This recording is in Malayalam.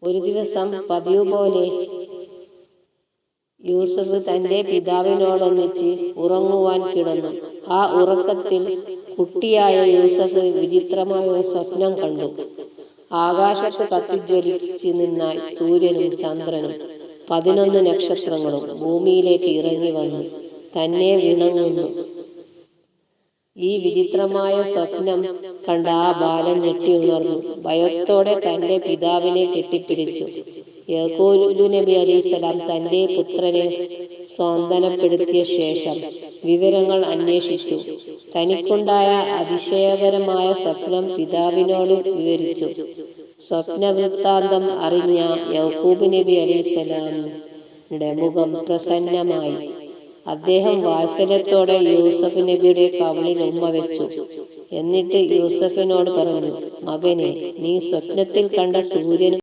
ഒരു ദിവസം പതിവ് പോലെ യൂസഫ് തന്റെ പിതാവിനോടൊന്നിച്ച് ഉറങ്ങുവാൻ കിടന്നു. ആ ഉറക്കത്തിൽ കുട്ടിയായ യൂസഫ് വിചിത്രമായ ഒരു സ്വപ്നം കണ്ടു. ആകാശത്ത് കത്തിജ്വലിച്ച് നിന്ന സൂര്യനും ചന്ദ്രനും 11 നക്ഷത്രങ്ങളും ഭൂമിയിലേക്ക് ഇറങ്ങി വന്നു തന്നെ വിണങ്ങുന്നു. ഈ വിചിത്രമായ സ്വപ്നം കണ്ട ആ ബാലൻ ഞെട്ടി ഉണർന്നു. ഭയത്തോടെ തന്റെ പിതാവിനെ കെട്ടിപ്പിടിച്ചു. യാക്കൂബ് നബി അലൈഹിസ്സലാം തന്റെ പുത്രനെ സ്വാന്തനപ്പെടുത്തിയ ശേഷം വിവരങ്ങൾ അന്വേഷിച്ചു. തനിക്കുണ്ടായ അതിശയകരമായ സ്വപ്നം പിതാവിനോട് വിവരിച്ചു. സ്വപ്നവൃത്താന്തം അറിഞ്ഞ യാക്കൂബ് നബി അലൈഹിസ്സലാമിന്റെ മുഖം പ്രസന്നമായി. അദ്ദേഹം വാത്സല്യത്തോടെ യൂസഫ് നബിയുടെ കവിളിൽ ഉമ്മ വെച്ചു. എന്നിട്ട് യൂസഫിനോട് പറഞ്ഞു, മകനെ, നീ സ്വപ്നത്തിൽ കണ്ട സൂര്യനും